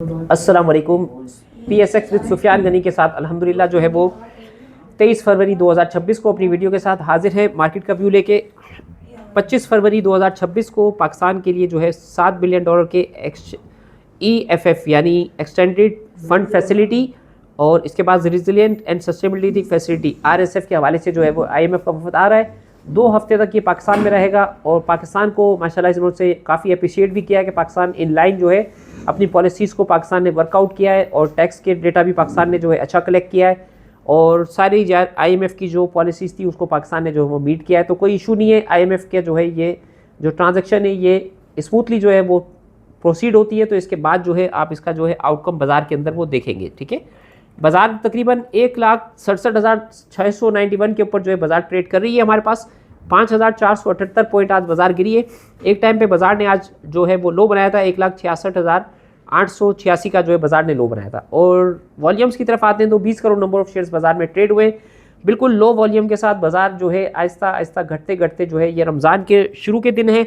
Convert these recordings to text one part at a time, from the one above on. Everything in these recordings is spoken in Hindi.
अस्सलाम वालेकुम। PSX विद सुफियान गनी के साथ अल्हम्दुलिल्लाह जो है वो 23 फरवरी 2026 को अपनी वीडियो के साथ हाजिर है मार्केट का व्यू लेके। 25 फरवरी 2026 को पाकिस्तान के लिए जो है $7 बिलियन के EFF यानी एक्सटेंडेड फंड फैसिलिटी और इसके बाद resilient and sustainability facility RSF के हवाले से जो है वो IMF का वफद आ रहा है। 2 हफ्ते तक ये पाकिस्तान में रहेगा और पाकिस्तान को माशाल्लाह इन्होंने काफ़ी अप्रिशिएट भी किया है कि पाकिस्तान इन लाइन जो है अपनी पॉलिसीज़ को पाकिस्तान ने वर्कआउट किया है और टैक्स के डेटा भी पाकिस्तान ने जो है अच्छा कलेक्ट किया है और सारी IMF की जो पॉलिसीज़ थी उसको पाकिस्तान ने जो है वो मीट किया है। तो कोई इशू नहीं है। IMF के जो है ये जो ट्रांजेक्शन है ये स्मूथली जो है वो प्रोसीड होती है। तो इसके बाद जो है आप इसका जो है आउटकम बाज़ार के अंदर वो देखेंगे। ठीक है, बाज़ार तकरीबन 1,67,691 के ऊपर जो है बाज़ार ट्रेड कर रही है। हमारे पास 5,478 पॉइंट आज बाज़ार गिरी है। एक टाइम पे बाज़ार ने आज जो है वो लो बनाया था 1,66,886 का जो है बाज़ार ने लो बनाया था। और वॉल्यूम्स की तरफ आते हैं तो 20 करोड़ नंबर ऑफ शेयर्स बाज़ार में ट्रेड हुए। बिल्कुल लो वॉल्यूम के साथ बाज़ार जो है आहिस्ता आहिस्ता घटते घटते जो है ये रमज़ान के शुरू के दिन है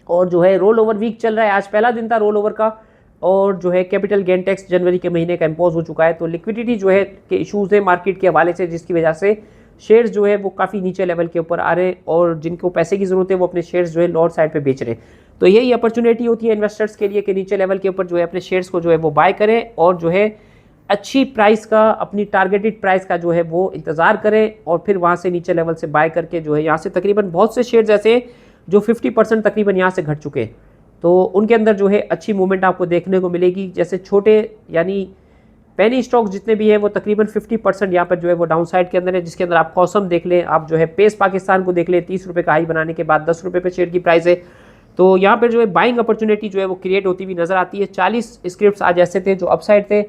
और जो है रोल ओवर वीक चल रहा है। आज पहला दिन था रोल ओवर का और जो है कैपिटल गेन टैक्स जनवरी के महीने का इम्पोज हो चुका है। तो लिक्विडिटी जो है के इशूज़ है मार्केट के हवाले से, जिसकी वजह से शेयर्स जो है वो काफ़ी नीचे लेवल के ऊपर आ रहे हैं और जिनको पैसे की ज़रूरत है वो अपने शेयर्स जो है लोअर साइड पे बेच रहे हैं। तो यही अपॉर्चुनिटी होती है इन्वेस्टर्स के लिए कि नीचे लेवल के ऊपर जो है अपने शेयर्स को जो है वो बाय करें और जो है अच्छी प्राइस का, अपनी टारगेटेड प्राइस का जो है वो इंतज़ार करें और फिर वहाँ से नीचे लेवल से बाय करके जो है यहाँ से तकरीबन बहुत से शेयर्स ऐसे जो 50% तकरीबन यहाँ से घट चुके हैं। तो उनके अंदर जो है अच्छी मूवमेंट आपको देखने को मिलेगी। जैसे छोटे यानी पेनी स्टॉक्स जितने भी हैं वो तकरीबन 50% यहाँ पर जो है वो डाउन साइड के अंदर है, जिसके अंदर आप कॉसम देख लें, आप जो है पेस पाकिस्तान को देख लें। 30 रुपये का हाई बनाने के बाद 10 रुपये पे शेयर की प्राइस है। तो यहाँ पर जो है बाइंग अपॉर्चुनिटी जो है वो क्रिएट होती हुई नजर आती है। 40 स्क्रिप्ट आज ऐसे थे जो अपसाइड थे,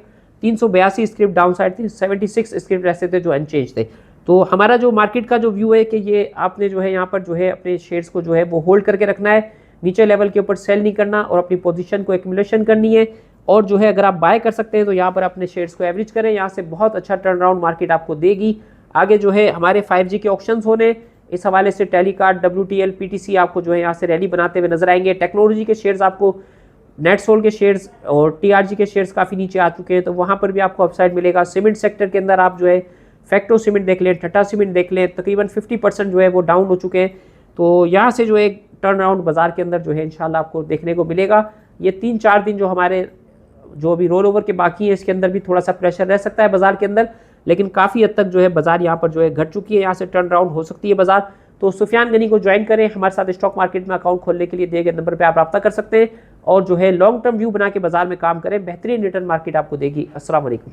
382 स्क्रिप्ट डाउन साइड थे, 76 स्क्रिप्ट ऐसे थे जो अनचेंज थे। तो हमारा जो मार्केट का जो व्यू है कि ये आपने जो है यहाँ पर जो है अपने शेयर्स को जो है वो होल्ड करके रखना है, नीचे लेवल के ऊपर सेल नहीं करना और अपनी पोजीशन को एक्यूमुलेशन करनी है। और जो है अगर आप बाय कर सकते हैं तो यहाँ पर अपने शेयर्स को एवरेज करें, यहाँ से बहुत अच्छा टर्न अराउंड मार्केट आपको देगी। आगे जो है हमारे 5G के ऑप्शंस होने, इस हवाले से टेलीकार्ड, WTL, PTC आपको जो है यहाँ से रैली बनाते हुए नजर आएंगे। टेक्नोलॉजी के शेयर्स आपको, नेटसोल के शेयर्स और TRG के शेयर्स काफ़ी नीचे आ चुके हैं तो वहाँ पर भी आपको अपसाइड मिलेगा। सीमेंट सेक्टर के अंदर आप जो है फैक्टो सीमेंट देख लें, टाटा सीमेंट देख लें, तकरीबन 50% जो है वो डाउन हो चुके हैं। तो यहाँ से जो एक टर्न अराउंड बाजार के अंदर जो है इंशाल्लाह आपको देखने को मिलेगा। ये 3-4 दिन जो हमारे जो अभी रोल ओवर के बाकी है इसके अंदर भी थोड़ा सा प्रेशर रह सकता है बाजार के अंदर, लेकिन काफ़ी हद तक जो है बाजार यहाँ पर जो है घट चुकी है। यहाँ से टर्न अराउंड हो सकती है बाजार। तो सुफियान गनी को ज्वाइन करें, हमारे साथ स्टॉक मार्केट में अकाउंट खोलने के लिए दिए गए नंबर पर आप रब्ता कर सकते हैं और जो है लॉन्ग टर्म व्यू बना के बाजार में काम करें, बेहतरीन रिटर्न मार्केट आपको देगी। अस्सलाम वालेकुम।